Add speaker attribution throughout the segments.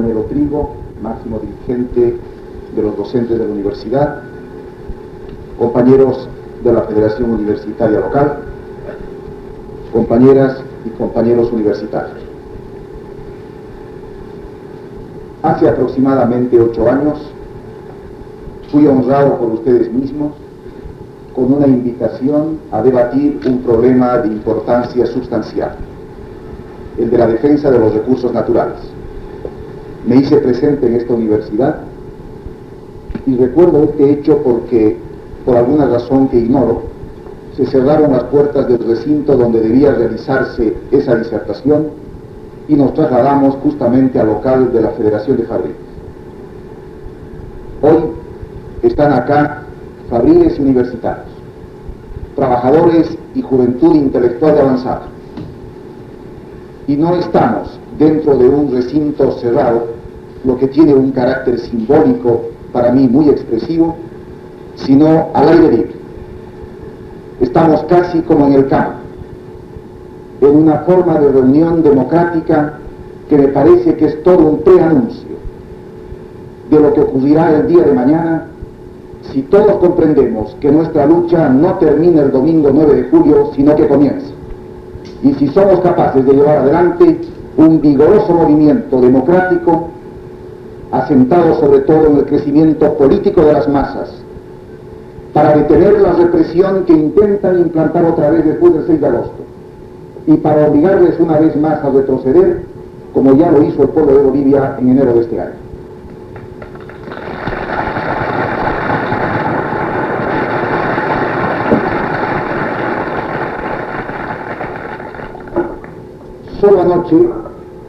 Speaker 1: compañero Trigo, máximo dirigente de los docentes de la universidad, compañeros de la Federación Universitaria Local, compañeras y compañeros universitarios. Hace aproximadamente 8 años fui honrado por ustedes mismos con una invitación a debatir un problema de importancia sustancial, el de la defensa de los recursos naturales. Me hice presente en esta universidad y recuerdo este hecho porque, por alguna razón que ignoro, se cerraron las puertas del recinto donde debía realizarse esa disertación y nos trasladamos justamente al local de la Federación de Fabriles. Hoy están acá fabriles universitarios, trabajadores y juventud intelectual de avanzada. Y no estamos dentro de un recinto cerrado, lo que tiene un carácter simbólico para mí muy expresivo, sino al aire libre. Estamos casi como en el campo, en una forma de reunión democrática que me parece que es todo un preanuncio de lo que ocurrirá el día de mañana si todos comprendemos que nuestra lucha no termina el domingo 9 de julio, sino que comienza. Y si somos capaces de llevar adelante un vigoroso movimiento democrático, asentado sobre todo en el crecimiento político de las masas, para detener la represión que intentan implantar otra vez después del 6 de agosto, y para obligarles una vez más a retroceder, como ya lo hizo el pueblo de Bolivia en enero de este año. Solo anoche,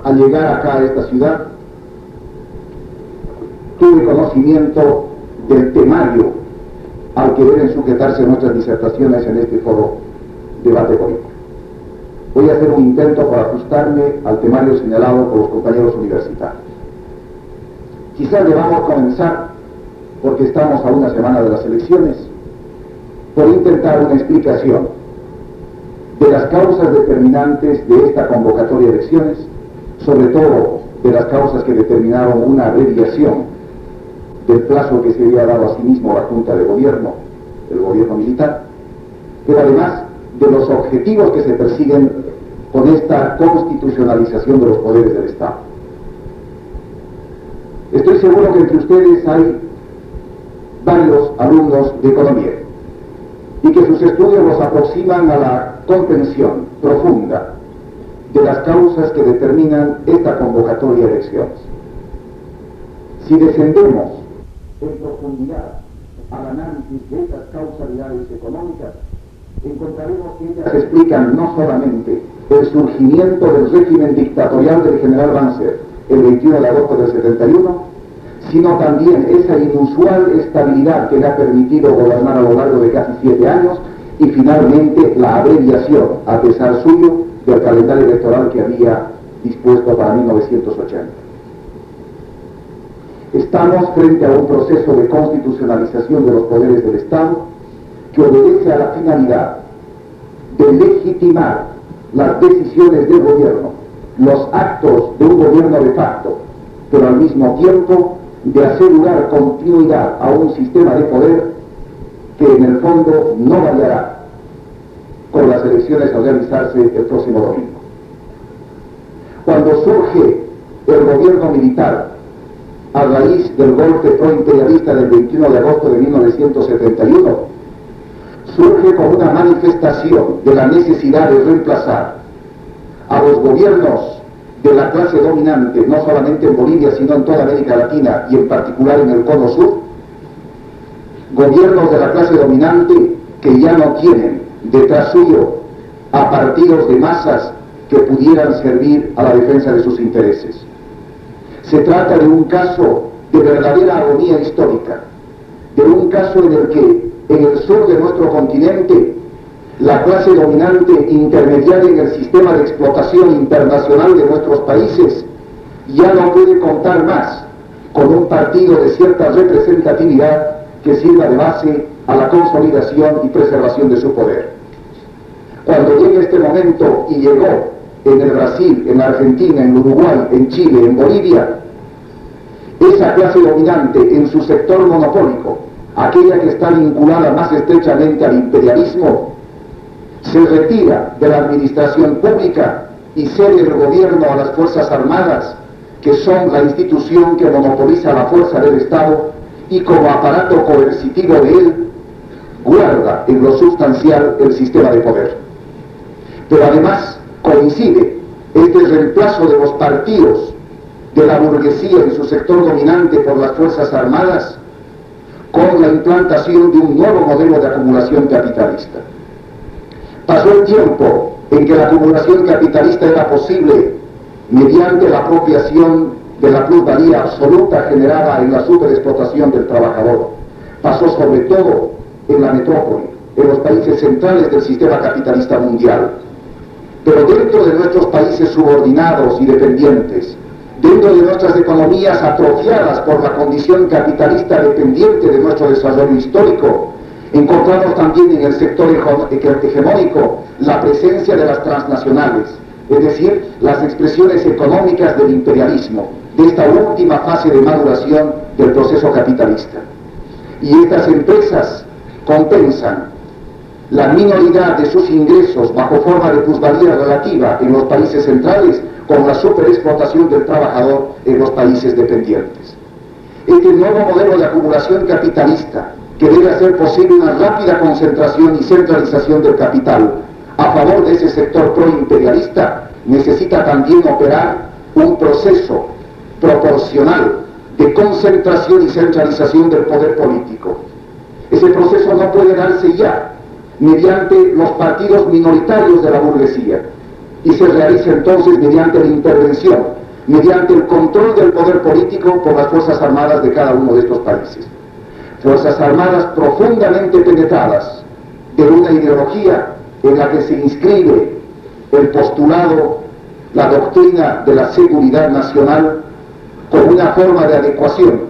Speaker 1: al llegar acá a esta ciudad, tuve conocimiento del temario al que deben sujetarse nuestras disertaciones en este foro debate político. Voy a hacer un intento para ajustarme al temario señalado por los compañeros universitarios. Quizás debamos comenzar, porque estamos a una semana de las elecciones, por intentar una explicación de las causas determinantes de esta convocatoria de elecciones, sobre todo de las causas que determinaron una abreviación del plazo que se había dado a sí mismo a la Junta de Gobierno, el gobierno militar, pero además de los objetivos que se persiguen con esta constitucionalización de los poderes del Estado. Estoy seguro que entre ustedes hay varios alumnos de economía y que sus estudios los aproximan a la comprensión profunda de las causas que determinan esta convocatoria de elecciones. Si descendemos en profundidad al análisis de estas causalidades económicas, encontraremos que ellas explican no solamente el surgimiento del régimen dictatorial del general Banzer el 21 de agosto del 71, sino también esa inusual estabilidad que le ha permitido gobernar a lo largo de casi 7 años y finalmente la abreviación, a pesar suyo, del calendario electoral que había dispuesto para 1980. Estamos frente a un proceso de constitucionalización de los poderes del Estado que obedece a la finalidad de legitimar las decisiones del gobierno, los actos de un gobierno de facto, pero al mismo tiempo de asegurar continuidad a un sistema de poder que en el fondo no variará con las elecciones a realizarse el próximo domingo. Cuando surge el gobierno militar a raíz del golpe proimperialista del 21 de agosto de 1971, surge como una manifestación de la necesidad de reemplazar a los gobiernos de la clase dominante, no solamente en Bolivia, sino en toda América Latina y en particular en el Cono Sur, gobiernos de la clase dominante que ya no tienen detrás suyo a partidos de masas que pudieran servir a la defensa de sus intereses. Se trata de un caso de verdadera agonía histórica, de un caso en el que en el sur de nuestro continente la clase dominante intermediaria en el sistema de explotación internacional de nuestros países ya no puede contar más con un partido de cierta representatividad que sirva de base a la consolidación y preservación de su poder. Cuando llegue este momento, y llegó en el Brasil, en la Argentina, en Uruguay, en Chile, en Bolivia, esa clase dominante en su sector monopólico, aquella que está vinculada más estrechamente al imperialismo, se retira de la administración pública y cede el gobierno a las Fuerzas Armadas, que son la institución que monopoliza la fuerza del Estado y como aparato coercitivo de él, guarda en lo sustancial el sistema de poder. Pero además coincide este reemplazo de los partidos de la burguesía en su sector dominante por las Fuerzas Armadas con la implantación de un nuevo modelo de acumulación capitalista. Pasó el tiempo en que la acumulación capitalista era posible mediante la apropiación de la plusvalía absoluta generada en la superexplotación del trabajador. Pasó sobre todo en la metrópoli, en los países centrales del sistema capitalista mundial. Pero dentro de nuestros países subordinados y dependientes, dentro de nuestras economías atrofiadas por la condición capitalista dependiente de nuestro desarrollo histórico, encontramos también en el sector hegemónico la presencia de las transnacionales, es decir, las expresiones económicas del imperialismo, de esta última fase de maduración del proceso capitalista. Y estas empresas compensan la minoridad de sus ingresos bajo forma de plusvalía relativa en los países centrales con la superexplotación del trabajador en los países dependientes. Este nuevo modelo de acumulación capitalista, que debe hacer posible una rápida concentración y centralización del capital a favor de ese sector proimperialista, necesita también operar un proceso proporcional de concentración y centralización del poder político. Ese proceso no puede darse ya mediante los partidos minoritarios de la burguesía y se realiza entonces mediante la intervención, mediante el control del poder político por las Fuerzas Armadas de cada uno de estos países. Fuerzas Armadas profundamente penetradas de una ideología en la que se inscribe el postulado, la doctrina de la seguridad nacional como una forma de adecuación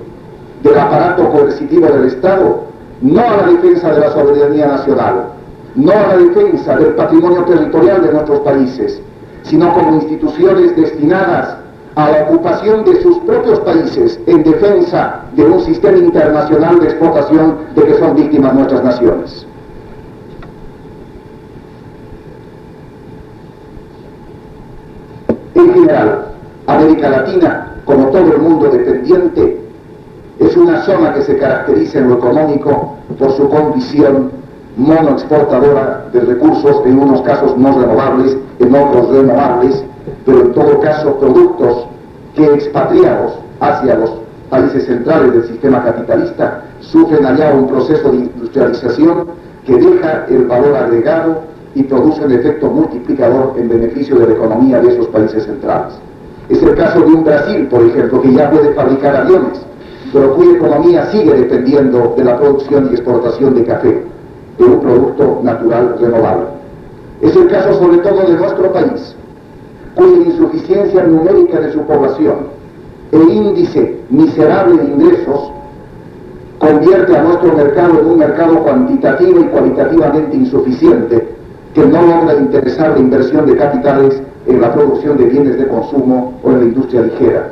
Speaker 1: del aparato coercitivo del Estado, no a la defensa de la soberanía nacional, no a la defensa del patrimonio territorial de nuestros países, sino como instituciones destinadas a la ocupación de sus propios países en defensa de un sistema internacional de explotación de que son víctimas nuestras naciones. En general, América Latina, como todo el mundo dependiente, es una zona que se caracteriza en lo económico por su condición monoexportadora de recursos, en unos casos no renovables, en otros renovables, pero en todo caso productos que expatriados hacia los países centrales del sistema capitalista sufren allá un proceso de industrialización que deja el valor agregado y produce un efecto multiplicador en beneficio de la economía de esos países centrales. Es el caso de un Brasil, por ejemplo, que ya puede fabricar aviones, pero cuya economía sigue dependiendo de la producción y exportación de café, de un producto natural renovable. Es el caso sobre todo de nuestro país, cuya insuficiencia numérica de su población e índice miserable de ingresos convierte a nuestro mercado en un mercado cuantitativo y cualitativamente insuficiente que no logra interesar la inversión de capitales en la producción de bienes de consumo o en la industria ligera.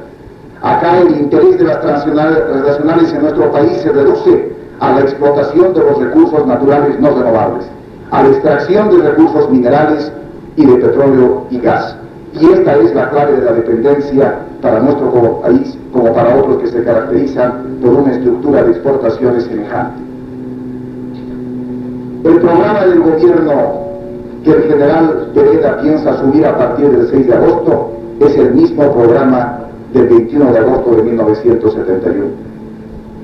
Speaker 1: Acá el interés de las transnacionales en nuestro país se reduce a la explotación de los recursos naturales no renovables, a la extracción de recursos minerales y de petróleo y gas. Y esta es la clave de la dependencia para nuestro país, como para otros que se caracterizan por una estructura de exportaciones semejante. El programa del gobierno que el general Pereda piensa asumir a partir del 6 de agosto es el mismo programa del 21 de agosto de 1971.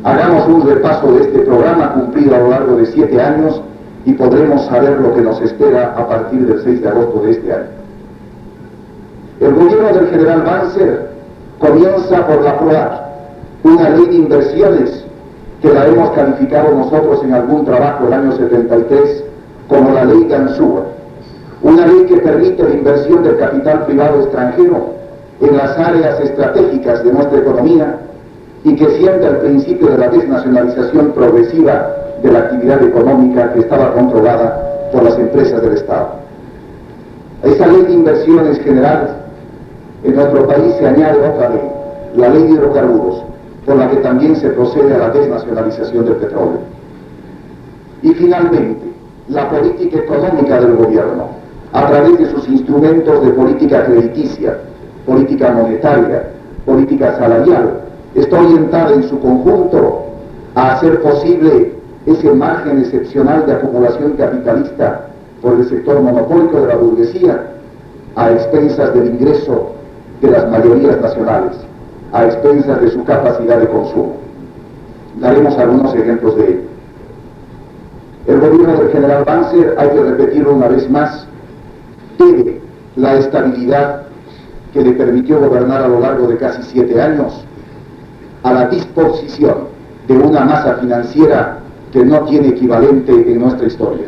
Speaker 1: Hagamos un repaso de este programa cumplido a lo largo de 7 años y podremos saber lo que nos espera a partir del 6 de agosto de este año. El gobierno del general Banzer comienza por aprobar una ley de inversiones que la hemos calificado nosotros en algún trabajo el año 73 como la ley Gansúa, una ley que permite la inversión del capital privado extranjero en las áreas estratégicas de nuestra economía y que sienta el principio de la desnacionalización progresiva de la actividad económica que estaba controlada por las empresas del Estado. A esa ley de inversiones generales en nuestro país se añade otra ley, la ley de hidrocarburos, por la que también se procede a la desnacionalización del petróleo. Y finalmente, la política económica del gobierno, a través de sus instrumentos de política crediticia, política monetaria, política salarial, está orientada en su conjunto a hacer posible ese margen excepcional de acumulación capitalista por el sector monopólico de la burguesía, a expensas del ingreso de las mayorías nacionales, a expensas de su capacidad de consumo. Daremos algunos ejemplos de ello. El gobierno del general Banzer, hay que repetirlo una vez más, debe la estabilidad que le permitió gobernar a lo largo de casi 7 años a la disposición de una masa financiera que no tiene equivalente en nuestra historia.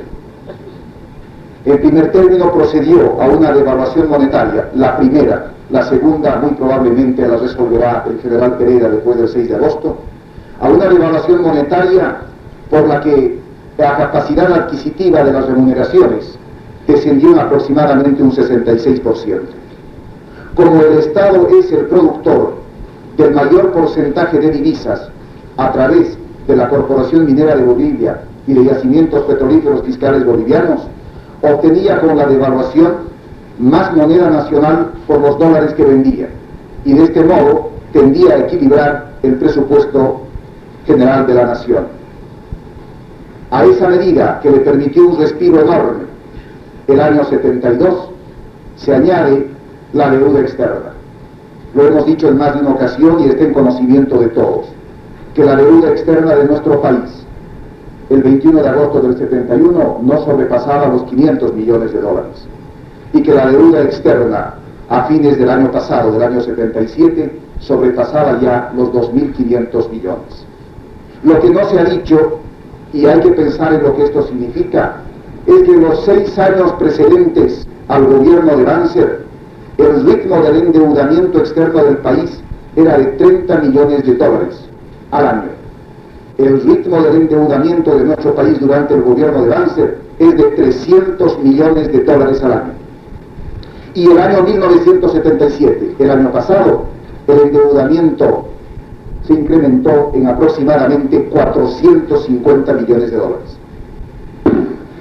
Speaker 1: En primer término, procedió a una devaluación monetaria, la primera. La segunda muy probablemente la resolverá el general Pereira después del 6 de agosto, a una devaluación monetaria por la que la capacidad adquisitiva de las remuneraciones descendió en aproximadamente un 66%. Como el Estado es el productor del mayor porcentaje de divisas a través de la Corporación Minera de Bolivia y de yacimientos petrolíferos fiscales bolivianos, obtenía con la devaluación más moneda nacional por los dólares que vendía, y de este modo tendía a equilibrar el presupuesto general de la nación. A esa medida, que le permitió un respiro enorme el año 72, se añade la deuda externa. Lo hemos dicho en más de una ocasión y está en conocimiento de todos, que la deuda externa de nuestro país, el 21 de agosto del 71, no sobrepasaba los 500 millones de dólares. Y que la deuda externa a fines del año pasado, del año 77, sobrepasaba ya los 2.500 millones. Lo que no se ha dicho, y hay que pensar en lo que esto significa, es que en los 6 años precedentes al gobierno de Banzer, el ritmo del endeudamiento externo del país era de 30 millones de dólares al año. El ritmo del endeudamiento de nuestro país durante el gobierno de Banzer es de 300 millones de dólares al año. Y el año 1977, el año pasado, el endeudamiento se incrementó en aproximadamente 450 millones de dólares.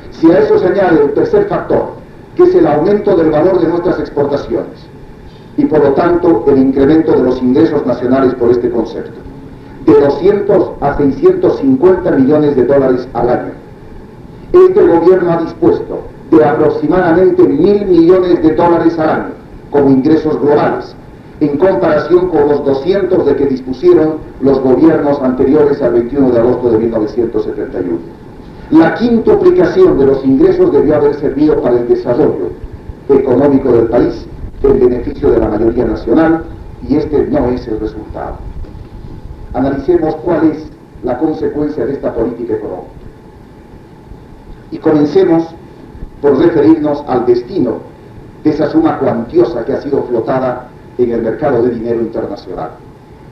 Speaker 1: Si a eso se añade el tercer factor, que es el aumento del valor de nuestras exportaciones, y por lo tanto el incremento de los ingresos nacionales por este concepto, de 200 a 650 millones de dólares al año, este gobierno ha dispuesto de aproximadamente 1.000 millones de dólares al año como ingresos globales, en comparación con los 200 de que dispusieron los gobiernos anteriores al 21 de agosto de 1971. La quintuplicación de los ingresos debió haber servido para el desarrollo económico del país en beneficio de la mayoría nacional, y este no es el resultado. Analicemos cuál es la consecuencia de esta política económica. Y comencemos por referirnos al destino de esa suma cuantiosa que ha sido flotada en el mercado de dinero internacional.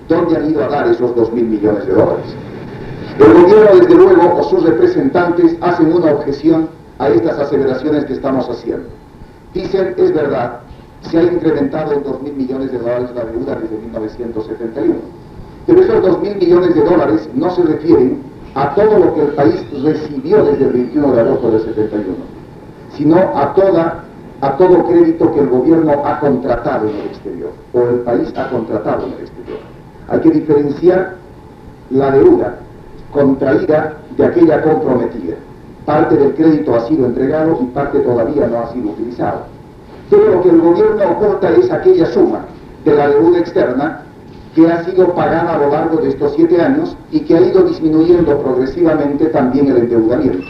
Speaker 1: ¿Dónde han ido a dar esos 2.000 millones de dólares? El gobierno, desde luego, o sus representantes, hacen una objeción a estas aseveraciones que estamos haciendo. Dicen, es verdad, se ha incrementado en 2.000 millones de dólares la deuda desde 1971. Pero esos 2.000 millones de dólares no se refieren a todo lo que el país recibió desde el 21 de agosto del 71, sino a todo crédito que el gobierno ha contratado en el exterior, o el país ha contratado en el exterior. Hay que diferenciar la deuda contraída de aquella comprometida. Parte del crédito ha sido entregado y parte todavía no ha sido utilizado. Pero lo que el gobierno aporta es aquella suma de la deuda externa que ha sido pagada a lo largo de estos 7 años y que ha ido disminuyendo progresivamente también el endeudamiento,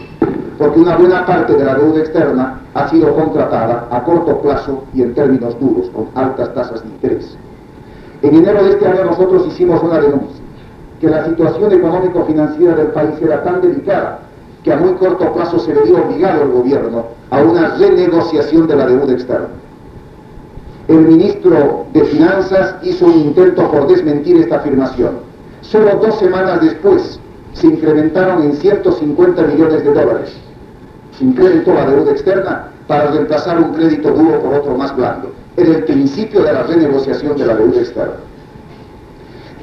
Speaker 1: porque una buena parte de la deuda externa ha sido contratada a corto plazo y en términos duros, con altas tasas de interés. En enero de este año nosotros hicimos una denuncia, que la situación económico-financiera del país era tan delicada que a muy corto plazo se le vio obligado al gobierno a una renegociación de la deuda externa. El ministro de Finanzas hizo un intento por desmentir esta afirmación. Solo 2 semanas después se incrementaron en 150 millones de dólares. Se incrementó la deuda externa para reemplazar un crédito duro por otro más blando. Era el principio de la renegociación de la deuda externa.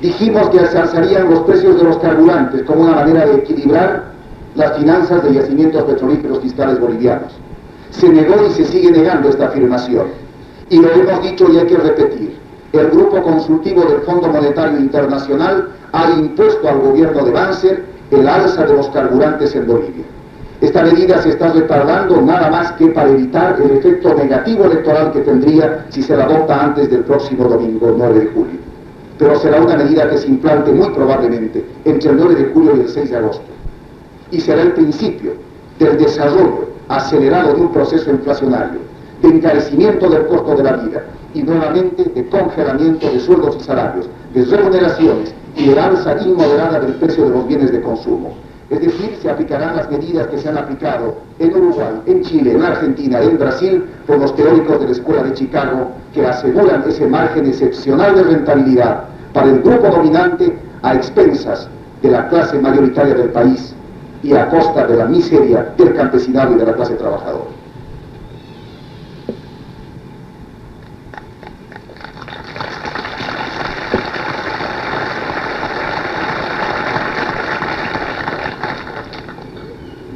Speaker 1: Dijimos que se alzarían los precios de los carburantes como una manera de equilibrar las finanzas de yacimientos petrolíferos fiscales bolivianos. Se negó y se sigue negando esta afirmación. Y lo hemos dicho y hay que repetir. El Grupo Consultivo del Fondo Monetario Internacional ha impuesto al gobierno de Banzer el alza de los carburantes en Bolivia. Esta medida se está retardando nada más que para evitar el efecto negativo electoral que tendría si se la adopta antes del próximo domingo 9 de julio. Pero será una medida que se implante muy probablemente entre el 9 de julio y el 6 de agosto. Y será el principio del desarrollo acelerado de un proceso inflacionario, de encarecimiento del costo de la vida y nuevamente de congelamiento de sueldos y salarios, de remuneraciones y de alza inmoderada del precio de los bienes de consumo. Es decir, se aplicarán las medidas que se han aplicado en Uruguay, en Chile, en Argentina, en Brasil, por los teóricos de la Escuela de Chicago, que aseguran ese margen excepcional de rentabilidad para el grupo dominante a expensas de la clase mayoritaria del país y a costa de la miseria del campesinado y de la clase trabajadora.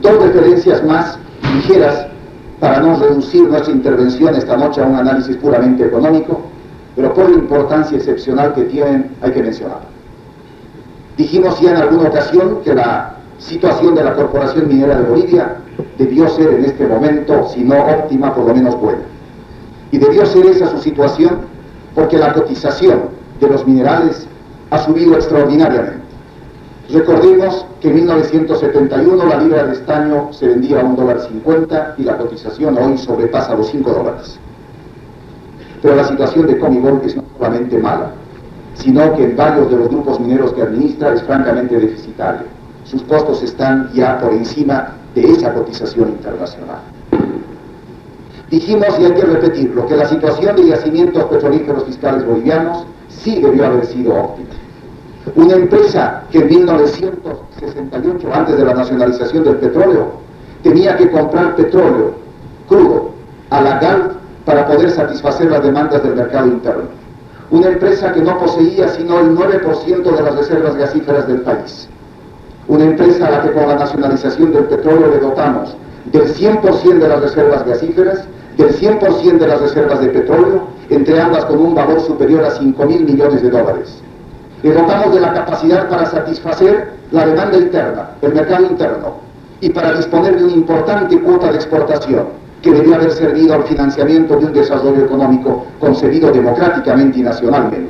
Speaker 1: Dos referencias más ligeras para no reducir nuestra intervención esta noche a un análisis puramente económico, pero por la importancia excepcional que tienen hay que mencionar. Dijimos ya en alguna ocasión que la situación de la Corporación Minera de Bolivia debió ser en este momento, si no óptima, por lo menos buena. Y debió ser esa su situación porque la cotización de los minerales ha subido extraordinariamente. Recordemos que en 1971 la libra de estaño se vendía a $1.50 y la cotización hoy sobrepasa los $5. Pero la situación de Comibol es no solamente mala, sino que en varios de los grupos mineros que administra es francamente deficitaria. Sus costos están ya por encima de esa cotización internacional. Dijimos, y hay que repetirlo, que la situación de yacimientos petrolíferos fiscales bolivianos sí debió haber sido óptima. Una empresa que en 1968, antes de la nacionalización del petróleo, tenía que comprar petróleo crudo a la GALP para poder satisfacer las demandas del mercado interno. Una empresa que no poseía sino el 9% de las reservas gasíferas del país. Una empresa a la que con la nacionalización del petróleo le dotamos del 100% de las reservas gasíferas, del 100% de las reservas de petróleo, entre ambas con un valor superior a $5.000 millones. Le dotamos de la capacidad para satisfacer la demanda interna, el mercado interno, y para disponer de una importante cuota de exportación que debía haber servido al financiamiento de un desarrollo económico concebido democráticamente y nacionalmente.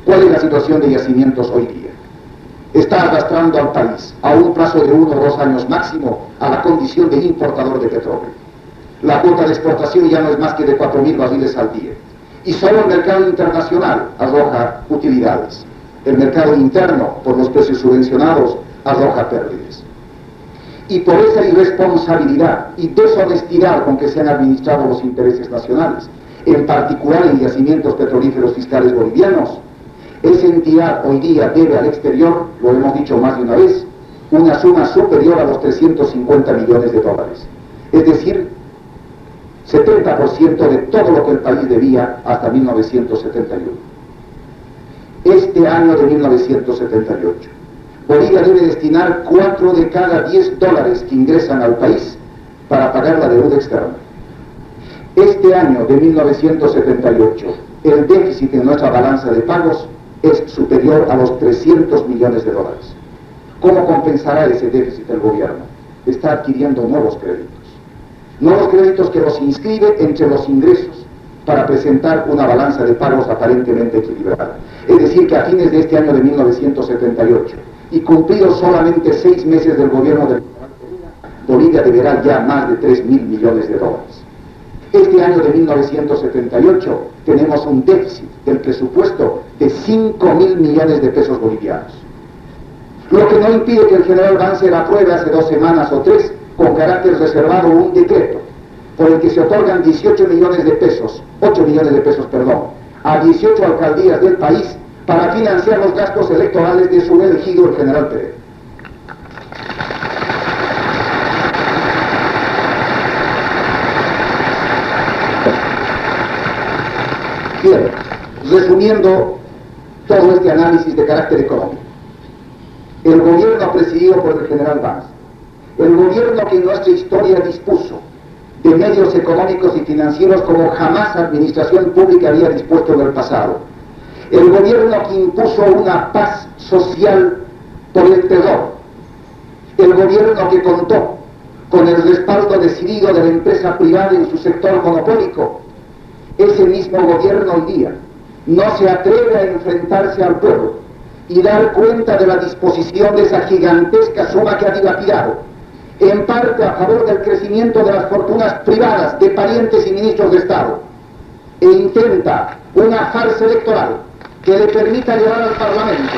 Speaker 1: ¿Cuál es la situación de yacimientos hoy día? Está arrastrando al país a un plazo de 1 o 2 años máximo a la condición de importador de petróleo. La cuota de exportación ya no es más que de 4.000 barriles al día. Y solo el mercado internacional arroja utilidades. El mercado interno, por los precios subvencionados, arroja pérdidas. Y por esa irresponsabilidad y deshonestidad con que se han administrado los intereses nacionales, en particular en yacimientos petrolíferos fiscales bolivianos, esa entidad hoy día debe al exterior, lo hemos dicho más de una vez, una suma superior a los $350 millones. Es decir, 70% de todo lo que el país debía hasta 1971. Este año de 1978, Bolivia debe destinar 4 de cada 10 dólares que ingresan al país para pagar la deuda externa. Este año de 1978, el déficit en nuestra balanza de pagos es superior a los $300 millones. ¿Cómo compensará ese déficit el gobierno? Está adquiriendo nuevos créditos que los inscribe entre los ingresos para presentar una balanza de pagos aparentemente equilibrada. Es decir, que a fines de este año de 1978, y cumplidos solamente 6 meses del gobierno del Bolivia deberá ya más de $3.000 millones. Este año de 1978 tenemos un déficit del presupuesto de $5.000 millones bolivianos. Lo que no impide que el general Banzer apruebe hace 2 semanas o 3 con carácter reservado un decreto por el que se otorgan 8 millones de pesos, a 18 alcaldías del país para financiar los gastos electorales de su elegido el general Pérez. Bien, resumiendo todo este análisis de carácter económico. El gobierno presidido por el general Banzer, el gobierno que en nuestra historia dispuso de medios económicos y financieros como jamás administración pública había dispuesto en el pasado, el gobierno que impuso una paz social por el terror, el gobierno que contó con el respaldo decidido de la empresa privada en su sector monopólico, ese mismo gobierno hoy día no se atreve a enfrentarse al pueblo y dar cuenta de la disposición de esa gigantesca suma que ha dilapidado, en parte a favor del crecimiento de las fortunas privadas de parientes y ministros de Estado, e intenta una farsa electoral que le permita llevar al Parlamento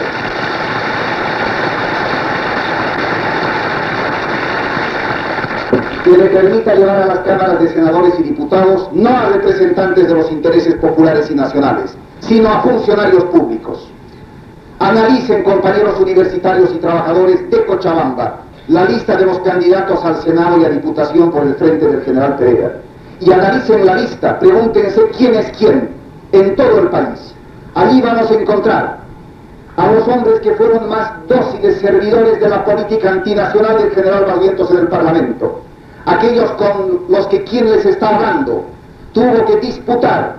Speaker 1: a las cámaras de senadores y diputados no a representantes de los intereses populares y nacionales, sino a funcionarios públicos. Analicen, compañeros universitarios y trabajadores de Cochabamba, la lista de los candidatos al Senado y a Diputación por el frente del general Pereira. Y analicen la lista, pregúntense quién es quién en todo el país. Allí vamos a encontrar a los hombres que fueron más dóciles servidores de la política antinacional del general Barrientos en el Parlamento. Aquellos con los que quien les está hablando tuvo que disputar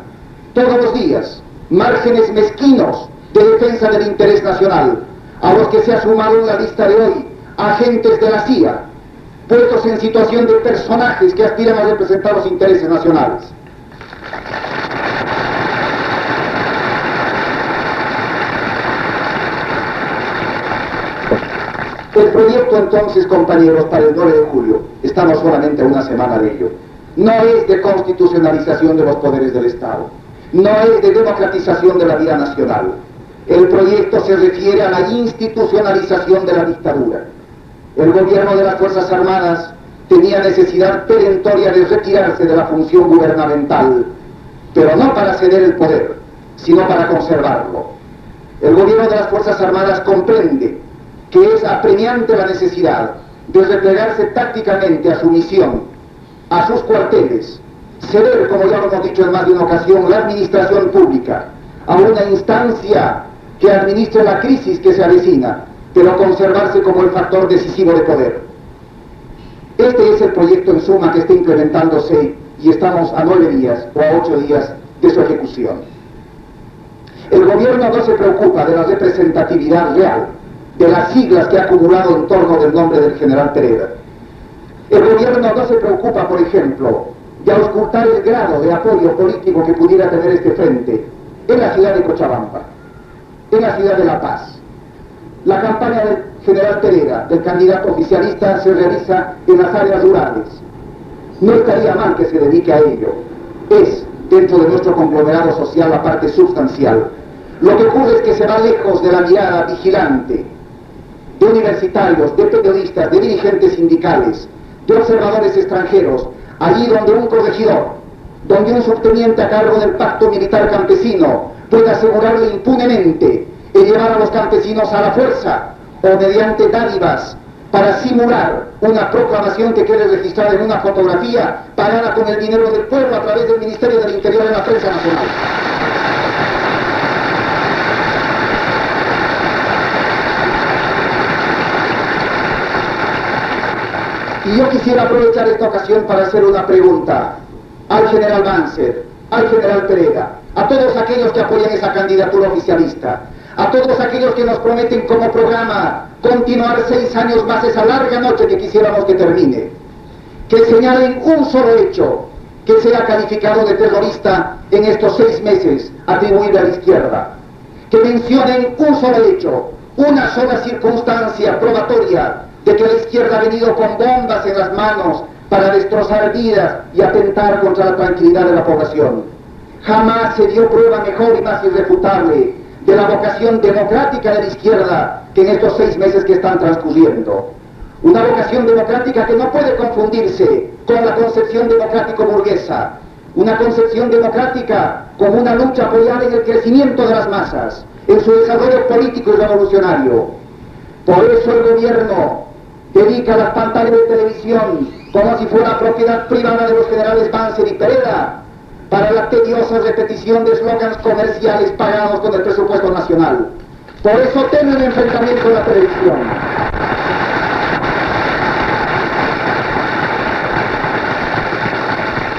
Speaker 1: todos los días márgenes mezquinos de defensa del interés nacional, a los que se ha sumado en la lista de hoy agentes de la CIA, puestos en situación de personajes que aspiran a representar los intereses nacionales. El proyecto entonces, compañeros, para el 9 de julio, estamos solamente a una semana de ello, no es de constitucionalización de los poderes del Estado, no es de democratización de la vida nacional. El proyecto se refiere a la institucionalización de la dictadura. El gobierno de las Fuerzas Armadas tenía necesidad perentoria de retirarse de la función gubernamental, pero no para ceder el poder, sino para conservarlo. El gobierno de las Fuerzas Armadas comprende que es apremiante la necesidad de replegarse tácticamente a su misión, a sus cuarteles, ceder, como ya lo hemos dicho en más de una ocasión, la administración pública a una instancia que administre la crisis que se avecina, pero conservarse como el factor decisivo de poder. Este es el proyecto en suma que está implementándose y estamos a 9 días o a 8 días de su ejecución. El gobierno no se preocupa de la representatividad real, de las siglas que ha acumulado en torno del nombre del general Pereira. El gobierno no se preocupa, por ejemplo, de auscultar el grado de apoyo político que pudiera tener este frente en la ciudad de Cochabamba, en la ciudad de La Paz. La campaña del general Pereira, del candidato oficialista, se realiza en las áreas rurales. No estaría mal que se dedique a ello. Es, dentro de nuestro conglomerado social, la parte sustancial. Lo que ocurre es que se va lejos de la mirada vigilante de universitarios, de periodistas, de dirigentes sindicales, de observadores extranjeros, allí donde un corregidor, donde un subteniente a cargo del pacto militar campesino puede asegurarle impunemente el llevar a los campesinos a la fuerza o mediante dádivas para simular una proclamación que quede registrada en una fotografía pagada con el dinero del pueblo a través del Ministerio del Interior en la prensa nacional. Y yo quisiera aprovechar esta ocasión para hacer una pregunta al general Banzer, al general Pereira, a todos aquellos que apoyan esa candidatura oficialista, a todos aquellos que nos prometen como programa continuar 6 años más esa larga noche que quisiéramos que termine, que señalen un solo hecho que sea calificado de terrorista en estos 6 meses atribuible a la izquierda, que mencionen un solo hecho, una sola circunstancia probatoria de que la izquierda ha venido con bombas en las manos para destrozar vidas y atentar contra la tranquilidad de la población. Jamás se dio prueba mejor y más irrefutable de la vocación democrática de la izquierda que en estos 6 meses que están transcurriendo. Una vocación democrática que no puede confundirse con la concepción democrático-burguesa, una concepción democrática como una lucha apoyada en el crecimiento de las masas, en su desarrollo político y revolucionario. Por eso el gobierno dedica las pantallas de televisión como si fuera propiedad privada de los generales Banzer y Pereira para la tediosa repetición de eslogans comerciales pagados con el presupuesto nacional. Por eso temen el enfrentamiento en la televisión.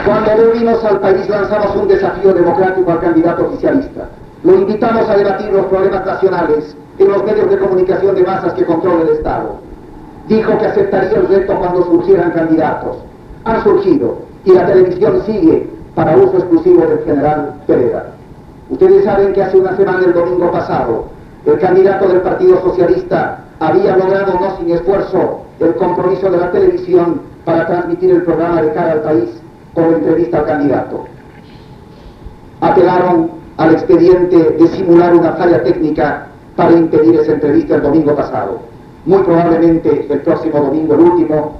Speaker 1: Cuando volvimos al país lanzamos un desafío democrático al candidato oficialista. Lo invitamos a debatir los problemas nacionales en los medios de comunicación de masas que controla el Estado. Dijo que aceptaría el reto cuando surgieran candidatos. Han surgido y la televisión sigue para uso exclusivo del general Pereda. Ustedes saben que hace una semana, el domingo pasado, el candidato del Partido Socialista había logrado, no sin esfuerzo, el compromiso de la televisión para transmitir el programa de cara al país como entrevista al candidato. Apelaron al expediente de simular una falla técnica para impedir esa entrevista el domingo pasado. Muy probablemente el próximo domingo, el último,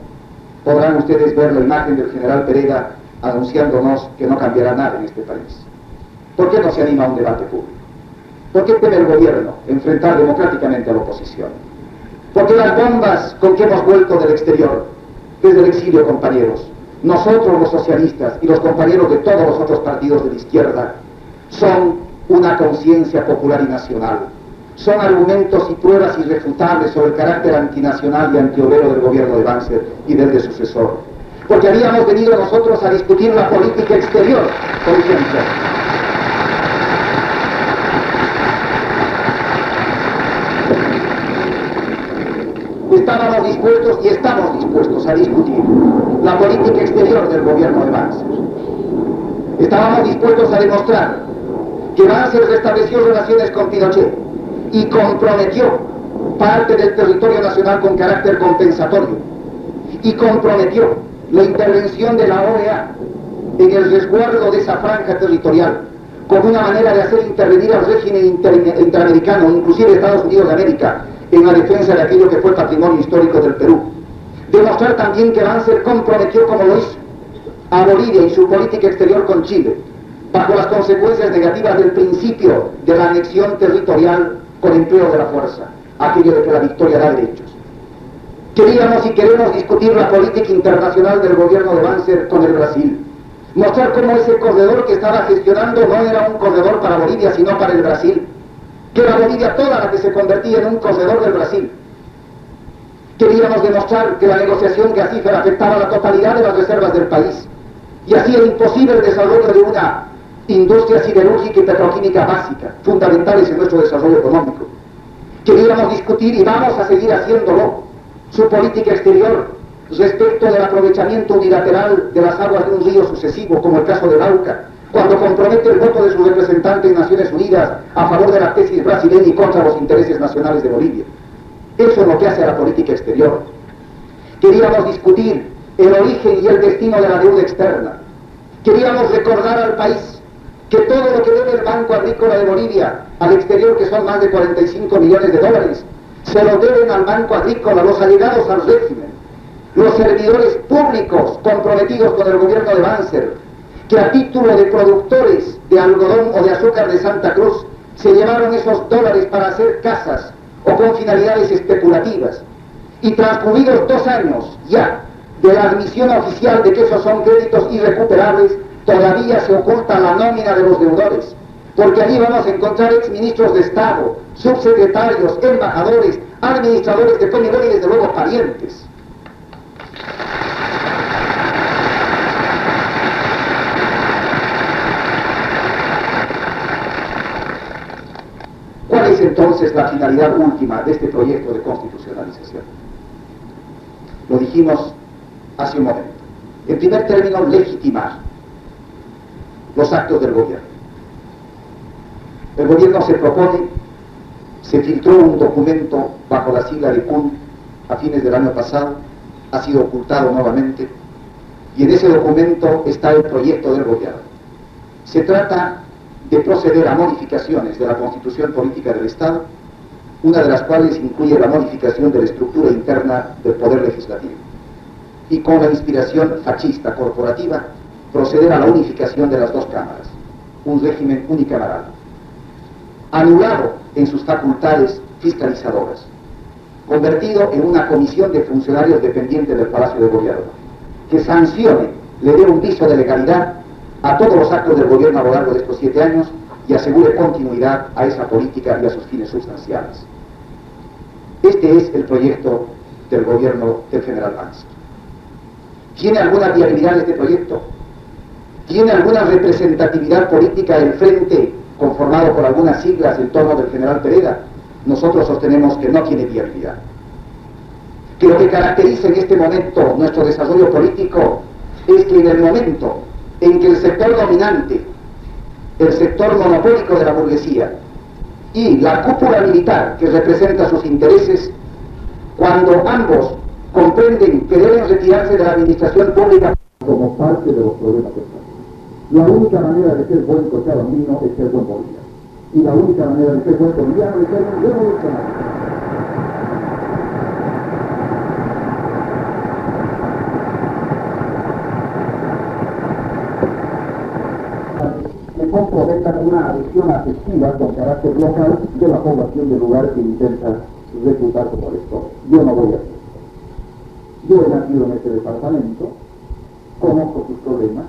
Speaker 1: podrán ustedes ver la imagen del general Pereda anunciándonos que no cambiará nada en este país. ¿Por qué no se anima a un debate público? ¿Por qué teme el gobierno enfrentar democráticamente a la oposición? ¿Por qué las bombas con que hemos vuelto del exterior, desde el exilio, compañeros, nosotros los socialistas y los compañeros de todos los otros partidos de la izquierda, son una conciencia popular y nacional? Son argumentos y pruebas irrefutables sobre el carácter antinacional y antiobrero del gobierno de Banzer y del de sucesor. Porque habíamos venido nosotros a discutir la política exterior, por ejemplo. Estábamos dispuestos y estamos dispuestos a discutir la política exterior del gobierno de Banzer. Estábamos dispuestos a demostrar que Banzer restableció relaciones con Pinochet y comprometió parte del territorio nacional con carácter compensatorio y comprometió la intervención de la OEA en el resguardo de esa franja territorial como una manera de hacer intervenir al régimen interamericano, inclusive Estados Unidos de América, en la defensa de aquello que fue el patrimonio histórico del Perú. Demostrar también que Banzer comprometió, como lo hizo, a Bolivia y su política exterior con Chile, bajo las consecuencias negativas del principio de la anexión territorial con empleo de la fuerza, aquello de que la victoria da derechos. Queríamos y queremos discutir la política internacional del gobierno de Banzer con el Brasil. Mostrar cómo ese corredor que estaba gestionando no era un corredor para Bolivia, sino para el Brasil. Que era Bolivia toda la que se convertía en un corredor del Brasil. Queríamos demostrar que la negociación gasífera afectaba la totalidad de las reservas del país y hacía imposible el desarrollo de una industria siderúrgica y petroquímica básica, fundamentales en nuestro desarrollo económico. Queríamos discutir, y vamos a seguir haciéndolo, su política exterior respecto del aprovechamiento unilateral de las aguas de un río sucesivo, como el caso de Lauca, cuando compromete el voto de su representante en Naciones Unidas a favor de la tesis brasileña y contra los intereses nacionales de Bolivia. Eso es lo que hace a la política exterior. Queríamos discutir el origen y el destino de la deuda externa. Queríamos recordar al país que todo lo que debe el Banco Agrícola de Bolivia al exterior, que son más de 45 millones de dólares, se lo deben al Banco Agrícola los allegados al régimen, los servidores públicos comprometidos con el gobierno de Banzer, que a título de productores de algodón o de azúcar de Santa Cruz se llevaron esos dólares para hacer casas o con finalidades especulativas. Y transcurridos 2 años ya de la admisión oficial de que esos son créditos irrecuperables, todavía se oculta la nómina de los deudores, porque allí vamos a encontrar exministros de Estado, subsecretarios, embajadores, administradores de Comedor y desde luego parientes. ¿Cuál es entonces la finalidad última de este proyecto de constitucionalización? Lo dijimos hace un momento. En primer término, legitimar los actos del gobierno. El gobierno se propone, se filtró un documento bajo la sigla de CUN a fines del año pasado, ha sido ocultado nuevamente, y en ese documento está el proyecto del gobierno. Se trata de proceder a modificaciones de la Constitución Política del Estado, una de las cuales incluye la modificación de la estructura interna del Poder Legislativo, y con la inspiración fascista corporativa, proceder a la unificación de las 2 cámaras, un régimen unicameral, anulado en sus facultades fiscalizadoras, convertido en una comisión de funcionarios dependientes del Palacio de Gobierno, que sancione, le dé un viso de legalidad a todos los actos del gobierno a lo largo de estos 7 años y asegure continuidad a esa política y a sus fines sustanciales. Este es el proyecto del gobierno del general Banzer. ¿Tiene alguna viabilidad este proyecto? ¿Tiene alguna representatividad política el frente conformado por algunas siglas en torno del general Pereda? Nosotros sostenemos que no tiene viabilidad. Que lo que caracteriza en este momento nuestro desarrollo político es que en el momento en que el sector dominante, el sector monopólico de la burguesía y la cúpula militar que representa sus intereses, cuando ambos comprenden que deben retirarse de la administración pública como parte de los problemas que están. La única manera de ser buen cochabambino es ser buen boliviano. Y la única manera de ser buen boliviano es ser un revolucionario. Que comprometan una adhesión afectiva con carácter local de la población del lugar que intenta reclutar como elector. Yo no voy a hacer eso. Yo he nacido en este departamento, conozco sus problemas,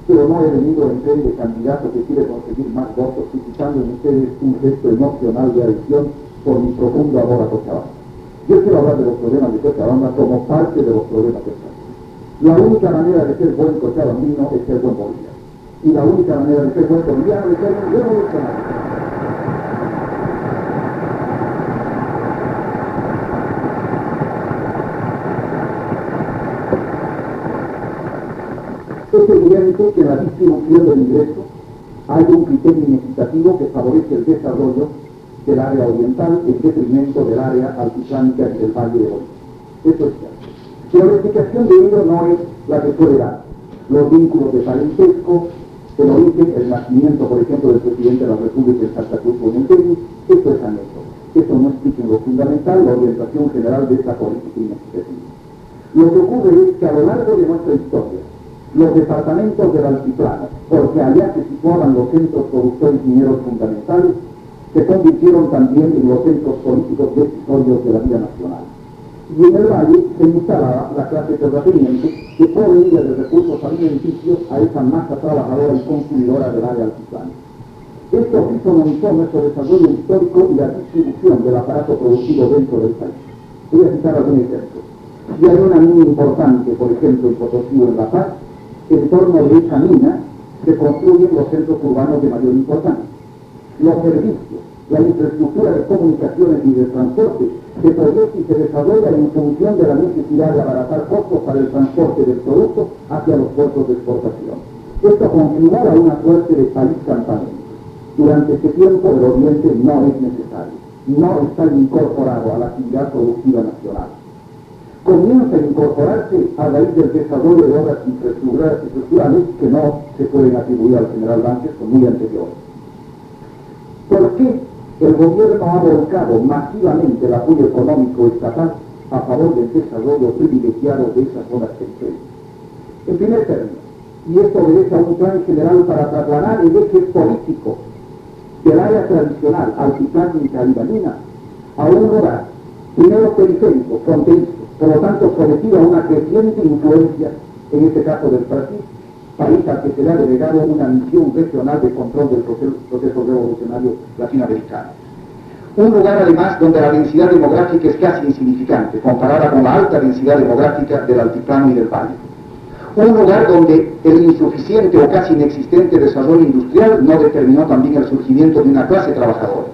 Speaker 1: pero no he venido en tren de candidato que quiere conseguir más votos, suscitando en ustedes un gesto emocional de adhesión por mi profundo amor a Cochabamba. Yo quiero hablar de los problemas de Cochabamba como parte de los problemas que están. La única manera de ser buen cochabambino es ser buen boliviano. Y la única manera de ser buen boliviano es ser un revolucionario. Es evidente que en la distribución del ingreso hay un criterio inequitativo que favorece el desarrollo del área oriental en detrimento del área altiplánica y del Valle de Bolivia. Eso es cierto. La explicación de ello no es la que suele dar. Los vínculos de parentesco, el origen, el nacimiento, por ejemplo, del presidente de la República en Santa Cruz Bonentegui, esto es anécdota. Esto no explica en lo fundamental la orientación general de esta política inequitativa. Lo que ocurre es que a lo largo de nuestra historia, los departamentos del altiplano, porque allá se situaban los centros productores mineros fundamentales, se convirtieron también en los centros políticos decisorios de la vida nacional. Y en el valle se instalaba la clase terrateniente que proveía de recursos alimenticios a esa masa trabajadora y consumidora del área altiplana. Esto fisonizó nuestro desarrollo histórico y la distribución del aparato productivo dentro del país. Voy a citar algún ejemplo. Y hay una mina importante, por ejemplo, en Potosí o en La Paz, en torno de esa mina se construyen los centros urbanos de mayor importancia. Los servicios, la infraestructura de comunicaciones y de transporte se proyecta y se desarrolla en función de la necesidad de abaratar costos para el transporte del producto hacia los puertos de exportación. Esto configura una suerte de país campamento. Durante este tiempo el Oriente no es necesario, no está incorporado a la actividad productiva nacional. Comienza a incorporarse a raíz del desarrollo de obras infraestructurales que no se pueden atribuir al general Banzer, son muy anteriores. ¿Por qué el gobierno ha volcado masivamente el apoyo económico estatal a favor del desarrollo privilegiado de esas zonas periféricas? En primer término, y esto obedece a un plan general para trasladar el eje político del área tradicional altiplánica y valina a un lugar, primero periférico, fronterizo, por lo tanto sometido a una creciente influencia, en este caso del Brasil, país al que se le ha delegado una misión regional de control del proceso revolucionario latinoamericano. Un lugar además donde la densidad demográfica es casi insignificante, comparada con la alta densidad demográfica del altiplano y del valle. Un lugar donde el insuficiente o casi inexistente desarrollo industrial no determinó también el surgimiento de una clase trabajadora.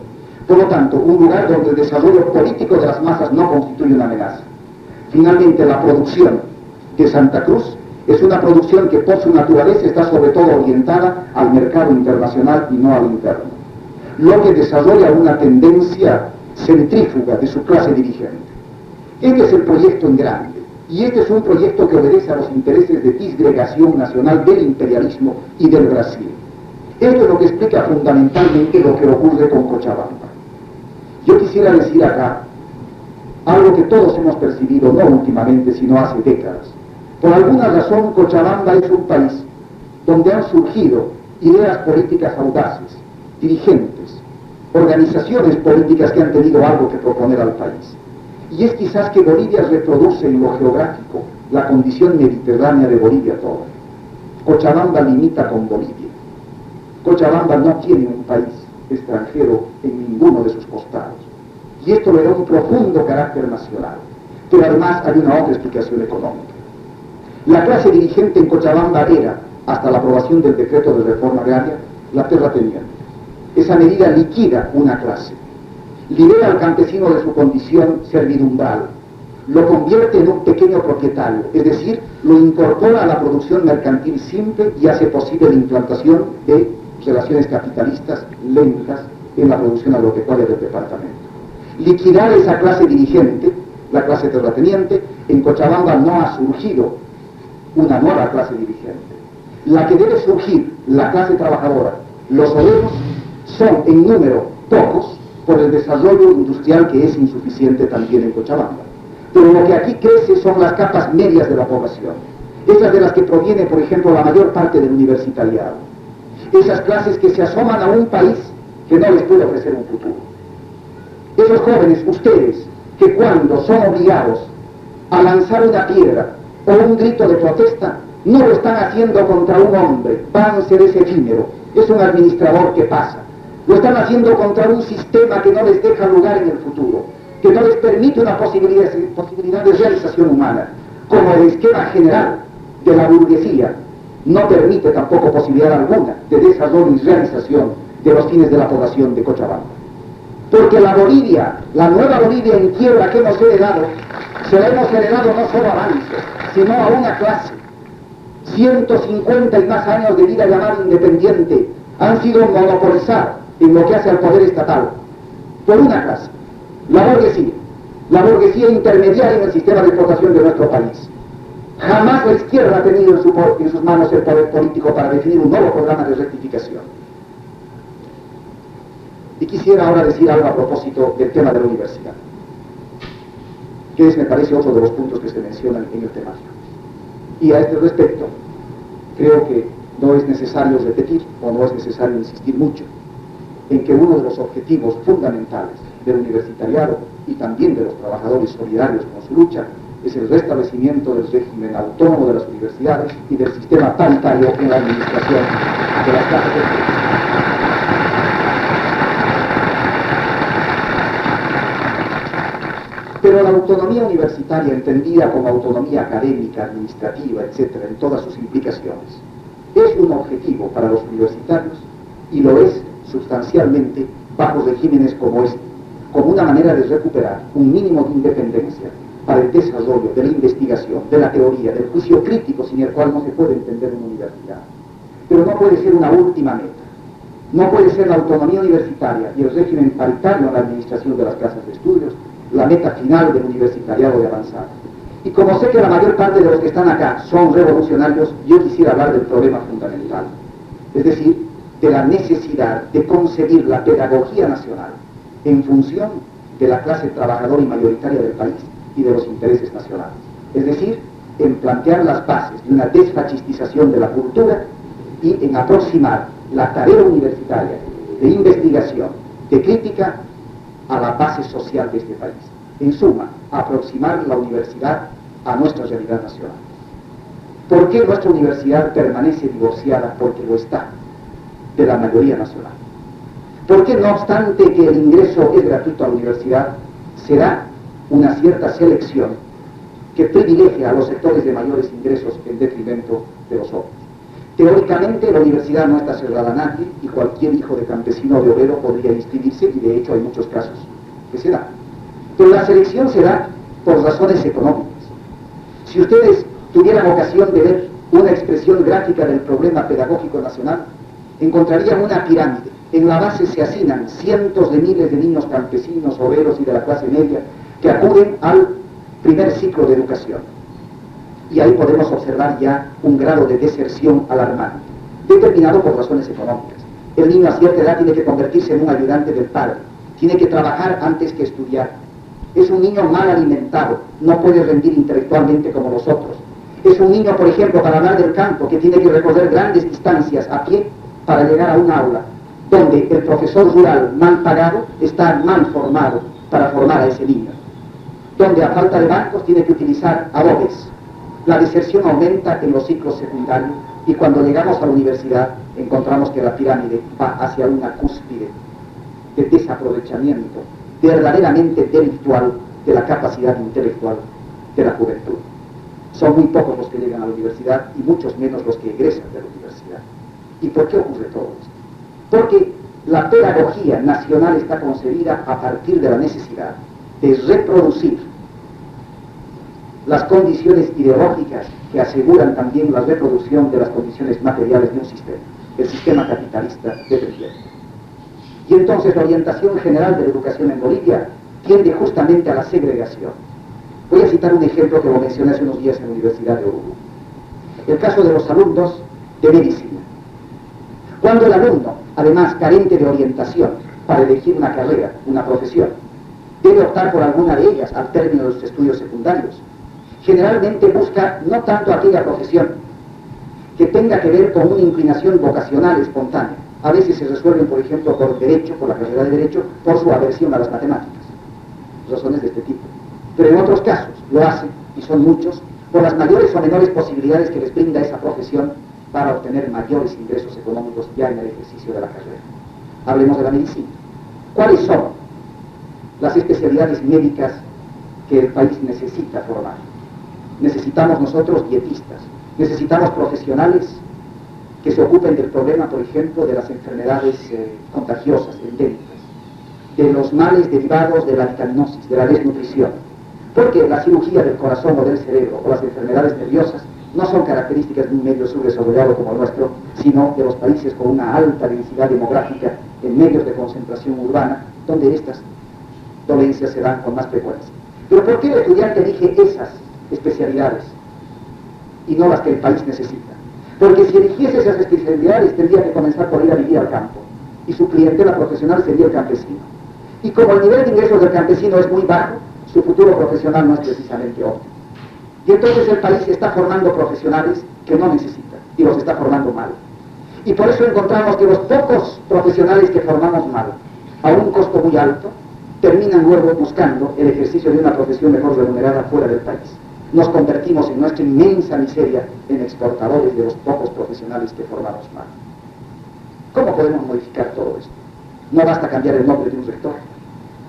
Speaker 1: Por lo tanto, un lugar donde el desarrollo político de las masas no constituye una amenaza. Finalmente, la producción de Santa Cruz es una producción que por su naturaleza está sobre todo orientada al mercado internacional y no al interno, lo que desarrolla una tendencia centrífuga de su clase dirigente. Este es el proyecto en grande, y este es un proyecto que obedece a los intereses de disgregación nacional del imperialismo y del Brasil. Esto es lo que explica fundamentalmente lo que ocurre con Cochabamba. Yo quisiera decir acá algo que todos hemos percibido, no últimamente, sino hace décadas. Por alguna razón, Cochabamba es un país donde han surgido ideas políticas audaces, dirigentes, organizaciones políticas que han tenido algo que proponer al país. Y es quizás que Bolivia reproduce en lo geográfico la condición mediterránea de Bolivia toda. Cochabamba limita con Bolivia. Cochabamba no tiene un país extranjero en ninguno de sus costados. Y esto le da un profundo carácter nacional. Pero además hay una otra explicación económica. La clase dirigente en Cochabamba era, hasta la aprobación del decreto de reforma agraria, la terrateniente. Esa medida liquida una clase, libera al campesino de su condición servidumbral, lo convierte en un pequeño propietario, es decir, lo incorpora a la producción mercantil simple y hace posible la implantación de relaciones capitalistas lentas en la producción agropecuaria del departamento. Liquidar esa clase dirigente, la clase terrateniente, en Cochabamba no ha surgido una nueva clase dirigente. La que debe surgir, la clase trabajadora, los obreros, son en número pocos por el desarrollo industrial que es insuficiente también en Cochabamba. Pero lo que aquí crece son las capas medias de la población, esas de las que proviene, por ejemplo, la mayor parte del universitariado, esas clases que se asoman a un país que no les puede ofrecer un futuro. Esos jóvenes, ustedes, que cuando son obligados a lanzar una piedra o un grito de protesta, no lo están haciendo contra un hombre, Banzer es efímero, es un administrador que pasa. Lo están haciendo contra un sistema que no les deja lugar en el futuro, que no les permite una posibilidad de realización humana, como el esquema general de la burguesía no permite tampoco posibilidad alguna de desarrollo y realización de los fines de la población de Cochabamba. Porque la Bolivia, la nueva Bolivia en quiebra que hemos heredado, se la hemos heredado no solo a avances, sino a una clase. 150 y más años de vida llamada independiente han sido monopolizados en lo que hace al poder estatal por una clase, la burguesía intermediaria en el sistema de explotación de nuestro país. Jamás la izquierda ha tenido en sus manos el poder político para definir un nuevo programa de rectificación. Y quisiera ahora decir algo a propósito del tema de la universidad, que es, me parece, otro de los puntos que se mencionan en el temario. Y a este respecto, creo que no es necesario repetir o no es necesario insistir mucho en que uno de los objetivos fundamentales del universitariado y también de los trabajadores solidarios con su lucha es el restablecimiento del régimen autónomo de las universidades y del sistema paritario en la administración de las casas de estudios. Pero la autonomía universitaria, entendida como autonomía académica, administrativa, etc., en todas sus implicaciones, es un objetivo para los universitarios y lo es sustancialmente bajo regímenes como este, como una manera de recuperar un mínimo de independencia para el desarrollo de la investigación, de la teoría, del juicio crítico, sin el cual no se puede entender una universidad. Pero no puede ser una última meta. No puede ser la autonomía universitaria y el régimen paritario en la administración de las casas de estudios la meta final del universitariado de avanzada. Y como sé que la mayor parte de los que están acá son revolucionarios, yo quisiera hablar del problema fundamental, es decir, de la necesidad de concebir la pedagogía nacional en función de la clase trabajadora y mayoritaria del país y de los intereses nacionales. Es decir, en plantear las bases de una desfascistización de la cultura y en aproximar la tarea universitaria de investigación, de crítica, a la base social de este país. En suma, aproximar la universidad a nuestra realidad nacional. ¿Por qué nuestra universidad permanece divorciada? Porque lo está de la mayoría nacional. ¿Por qué, no obstante que el ingreso es gratuito a la universidad, se da una cierta selección que privilegia a los sectores de mayores ingresos en detrimento de los otros? Teóricamente la universidad no está cerrada a nadie y cualquier hijo de campesino o de obrero podría inscribirse, y de hecho hay muchos casos que se dan. Pero la selección se da por razones económicas. Si ustedes tuvieran ocasión de ver una expresión gráfica del problema pedagógico nacional, encontrarían una pirámide. En la base se hacinan cientos de miles de niños campesinos, obreros y de la clase media que acuden al primer ciclo de educación. Y ahí podemos observar ya un grado de deserción alarmante, determinado por razones económicas. El niño a cierta edad tiene que convertirse en un ayudante del padre, tiene que trabajar antes que estudiar. Es un niño mal alimentado, no puede rendir intelectualmente como los otros. Es un niño, por ejemplo, para hablar del campo, que tiene que recorrer grandes distancias a pie para llegar a un aula, donde el profesor rural mal pagado está mal formado para formar a ese niño. Donde a falta de bancos tiene que utilizar adobes. La deserción aumenta en los ciclos secundarios
Speaker 2: Y cuando llegamos a la universidad, encontramos que la pirámide va hacia una cúspide de desaprovechamiento verdaderamente delictual de la capacidad intelectual de la juventud. Son muy pocos los que llegan a la universidad y muchos menos los que egresan de la universidad. ¿Y por qué ocurre todo esto? Porque la pedagogía nacional está concebida a partir de la necesidad de reproducir las condiciones ideológicas que aseguran también la reproducción de las condiciones materiales de un sistema, el sistema capitalista dependiente. Y entonces la orientación general de la educación en Bolivia tiende justamente a la segregación. Voy a citar un ejemplo que lo mencioné hace unos días en la Universidad de Oruro. El caso de los alumnos de medicina. Cuando el alumno, además carente de orientación para elegir una carrera, una profesión, debe optar por alguna de ellas al término de sus estudios secundarios, generalmente busca no tanto aquella profesión que tenga que ver con una inclinación vocacional espontánea. A veces se resuelven, por ejemplo, por derecho, por la carrera de derecho, por su aversión a las matemáticas. Razones de este tipo. Pero en otros casos lo hacen, y son muchos, por las mayores o menores posibilidades que les brinda esa profesión para obtener mayores ingresos económicos ya en el ejercicio de la carrera. Hablemos de la medicina. ¿Cuáles son las especialidades médicas que el país necesita formar? Necesitamos nosotros dietistas, necesitamos profesionales que se ocupen del problema, por ejemplo, de las enfermedades contagiosas, endémicas, de los males derivados de la vitaminosis, de la desnutrición, porque la cirugía del corazón o del cerebro o las enfermedades nerviosas no son características de un medio subdesarrollado como el nuestro, sino de los países con una alta densidad demográfica en medios de concentración urbana, donde estas dolencias se dan con más frecuencia. Pero ¿por qué el estudiante elige esas especialidades y no las que el país necesita? Porque si eligiese esas especialidades tendría que comenzar por ir a vivir al campo, y su clientela profesional sería el campesino. Y como el nivel de ingresos del campesino es muy bajo, su futuro profesional no es precisamente óptimo. Y entonces el país está formando profesionales que no necesita, y los está formando mal. Y por eso encontramos que los pocos profesionales que formamos mal, a un costo muy alto, terminan luego buscando el ejercicio de una profesión mejor remunerada fuera del país. Nos convertimos en nuestra inmensa miseria en exportadores de los pocos profesionales que formamos mal. ¿Cómo podemos modificar todo esto? No basta cambiar el nombre de un rector,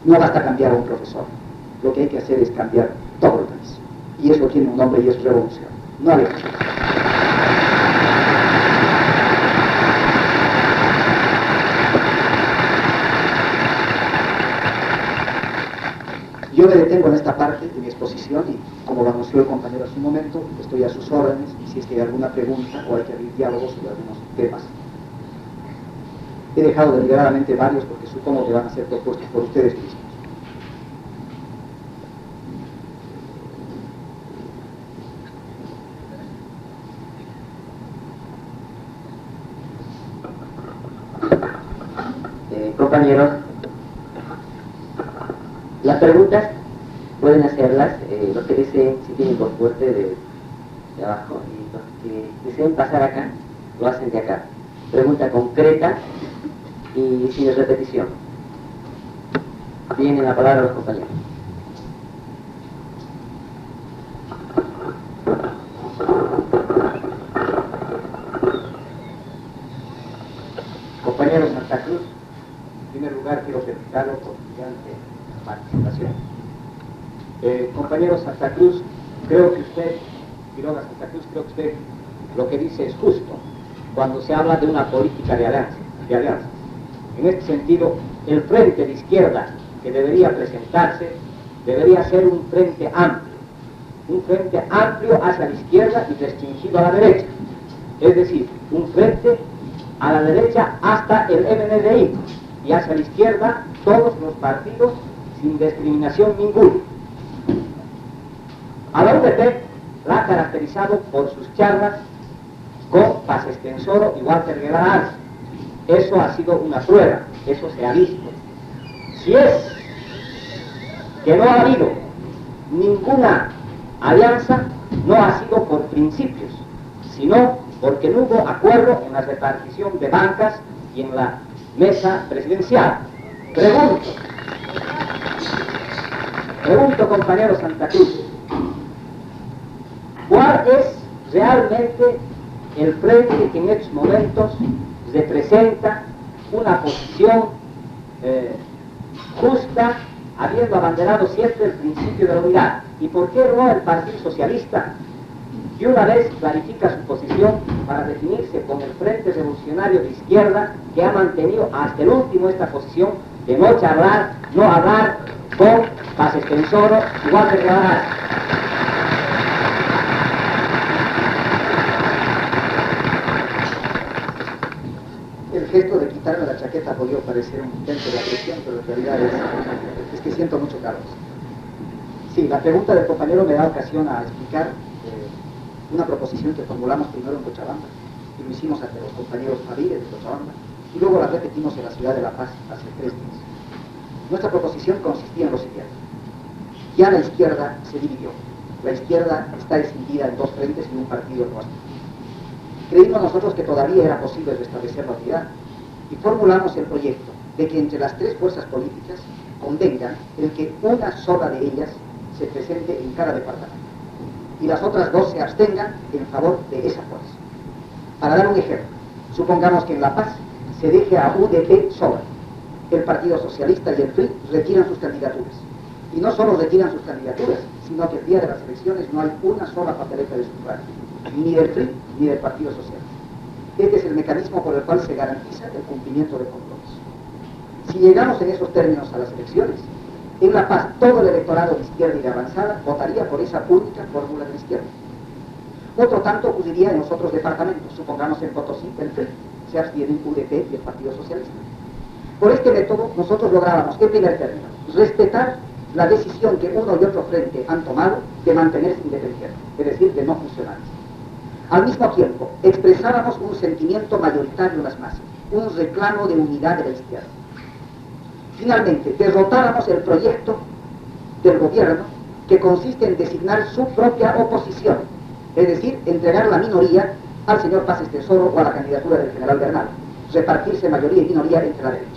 Speaker 2: no basta cambiar a un profesor. Lo que hay que hacer es cambiar todo el país. Y eso tiene un nombre y es revolución. No hay otro. Yo me detengo en esta parte de mi exposición y, como lo anunció el compañero hace un momento, estoy a sus órdenes y si es que hay alguna pregunta o hay que abrir diálogos sobre algunos temas. He dejado deliberadamente varios porque supongo que van a ser propuestos por ustedes mismos.
Speaker 3: Compañeros, las preguntas pueden hacerlas los que deseen, si tienen voz fuerte, de abajo, y los que deseen pasar acá, lo hacen de acá. Pregunta concreta y sin repetición. Tienen la palabra los compañeros.
Speaker 2: Compañero Santa Cruz, en primer lugar quiero felicitarlo por su brillante participación. Compañero Santa Cruz, creo que usted, Quiroga Santa Cruz, creo que usted lo que dice es justo cuando se habla de una política de alianzas. En este sentido, el frente de izquierda que debería presentarse debería ser un frente amplio hacia la izquierda y restringido a la derecha, es decir, un frente a la derecha hasta el MNDI y hacia la izquierda todos los partidos sin discriminación ninguna. A la UDP la ha caracterizado por sus charlas con Paz Extensoro y Walter Guevara Arce. Eso ha sido una prueba, eso se ha visto. Si es que no ha habido ninguna alianza, no ha sido por principios, sino porque no hubo acuerdo en la repartición de bancas y en la mesa presidencial. Pregunto, compañero Santa Cruz, ¿cuál es realmente el frente que en estos momentos representa una posición justa, habiendo abanderado siempre el principio de la unidad. ¿Y por qué no el Partido Socialista, que una vez clarifica su posición para definirse con el Frente Revolucionario de Izquierda, que ha mantenido hasta el último esta posición de no charlar, no hablar con Paz Estenssoro, igual que Guevara?
Speaker 4: El gesto de quitarme la chaqueta podría parecer un intento de agresión, pero en realidad es que siento mucho calor. Sí, la pregunta del compañero me da ocasión a explicar una proposición que formulamos primero en Cochabamba, y lo hicimos ante los compañeros Favires de Cochabamba, y luego la repetimos en la ciudad de La Paz hace 3 días. Nuestra proposición consistía en lo siguiente: ya la izquierda se dividió, la izquierda está escindida en 2 frentes y un partido nuestro. Creímos nosotros que todavía era posible restablecer la unidad, y formulamos el proyecto de que entre las 3 fuerzas políticas convengan el que una sola de ellas se presente en cada departamento, y las otras 2 se abstengan en favor de esa fuerza. Para dar un ejemplo, supongamos que en La Paz se deje a UDP sola. El Partido Socialista y el FRI retiran sus candidaturas. Y no solo retiran sus candidaturas, sino que el día de las elecciones no hay una sola papeleta de sufragio, ni del FRI ni del Partido Socialista. Este es el mecanismo por el cual se garantiza el cumplimiento del compromiso. Si llegamos en esos términos a las elecciones, en La Paz todo el electorado de izquierda y de avanzada votaría por esa única fórmula de izquierda. Otro tanto ocurriría en los otros departamentos. Supongamos en Potosí el FRI, se abstienen UDP y el Partido Socialista. Por este método nosotros lográbamos, en primer término, respetar la decisión que uno y otro frente han tomado de mantenerse independientes, es decir, de no fusionarse. Al mismo tiempo, expresábamos un sentimiento mayoritario en las masas, un reclamo de unidad de la izquierda. Finalmente, derrotábamos el proyecto del gobierno que consiste en designar su propia oposición, es decir, entregar la minoría al señor Paz Estenssoro o a la candidatura del general Bernal, repartirse mayoría y minoría entre la derecha.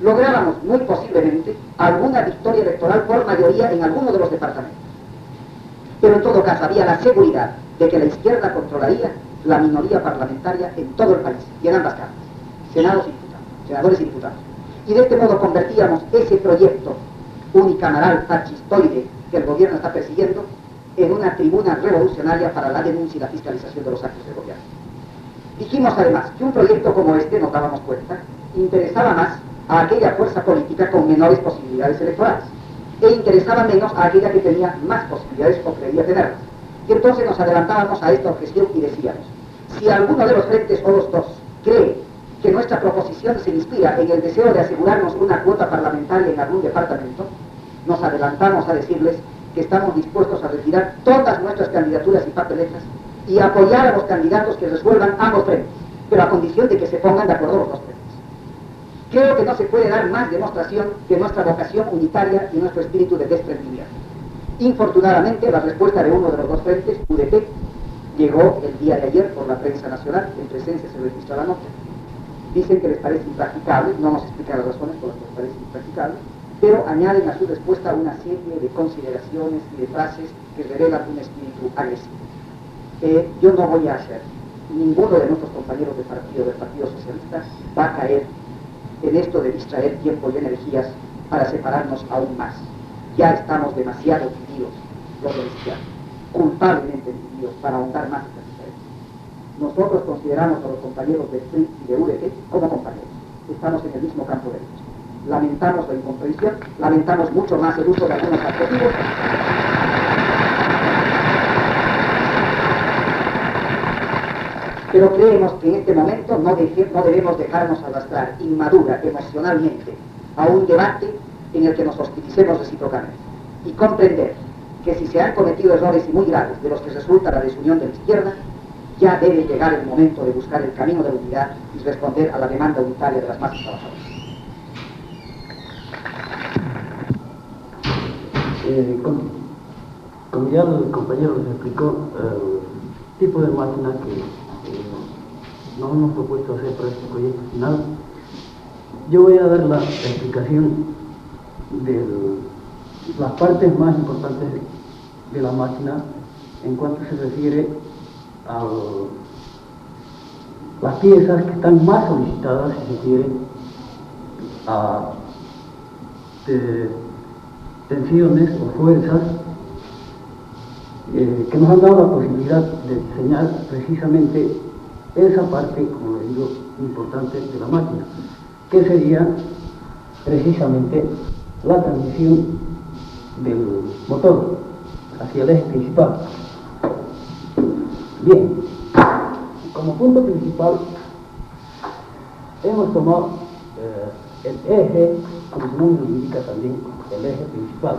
Speaker 4: Lográbamos muy posiblemente alguna victoria electoral por mayoría en alguno de los departamentos, pero en todo caso había la seguridad de que la izquierda controlaría la minoría parlamentaria en todo el país y en ambas cámaras, senadores y diputados. Y de este modo convertíamos ese proyecto unicameral fascistoide que el gobierno está persiguiendo en una tribuna revolucionaria para la denuncia y la fiscalización de los actos del gobierno. Dijimos además que un proyecto como este, nos dábamos cuenta, interesaba más a aquella fuerza política con menores posibilidades electorales e interesaba menos a aquella que tenía más posibilidades o creía tenerlas. Y entonces nos adelantábamos a esta objeción y decíamos: si alguno de los frentes o los 2 cree que nuestra proposición se inspira en el deseo de asegurarnos una cuota parlamentaria en algún departamento, nos adelantamos a decirles que estamos dispuestos a retirar todas nuestras candidaturas y papeletas y apoyar a los candidatos que resuelvan ambos frentes, pero a condición de que se pongan de acuerdo los 2 frentes. Creo que no se puede dar más demostración de nuestra vocación unitaria y nuestro espíritu de desprendimiento. Infortunadamente, la respuesta de uno de los 2 frentes, UDP, llegó el día de ayer por la prensa nacional, en presencia se registra la nota. Dicen que les parece impracticable, no nos explican las razones por las que les parece impracticable, pero añaden a su respuesta una serie de consideraciones y de frases que revelan un espíritu agresivo. Yo no voy a hacer, ninguno de nuestros compañeros del Partido Socialista va a caer en esto de distraer tiempo y energías para separarnos aún más. Ya estamos demasiado divididos, los de la izquierda, culpablemente divididos, para ahondar más estas diferencias. Nosotros consideramos a los compañeros de FRI y de UDP como compañeros. Estamos en el mismo campo de lucha. Lamentamos la incomprensión, lamentamos mucho más el uso de algunos adjetivos. Pero creemos que en este momento no debemos dejarnos arrastrar inmadura emocionalmente a un debate en el que nos hostilicemos recíprocamente y comprender que si se han cometido errores y muy graves de los que resulta la desunión de la izquierda, ya debe llegar el momento de buscar el camino de la unidad y responder a la demanda unitaria de las masas trabajadoras.
Speaker 5: Como ya el compañero les explicó, el tipo de máquina que nos hemos propuesto hacer para este proyecto final, yo voy a dar la explicación de las partes más importantes de la máquina en cuanto se refiere las piezas que están más solicitadas, si se quiere, de tensiones o fuerzas que nos han dado la posibilidad de diseñar precisamente esa parte, como le digo, importante de la máquina, que sería precisamente la transmisión del motor hacia el eje principal. Bien, como punto principal hemos tomado el eje, como su nombre lo indica también, el eje principal.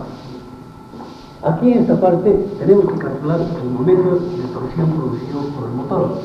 Speaker 5: Aquí en esta parte tenemos que calcular el momento de torsión producido por el motor.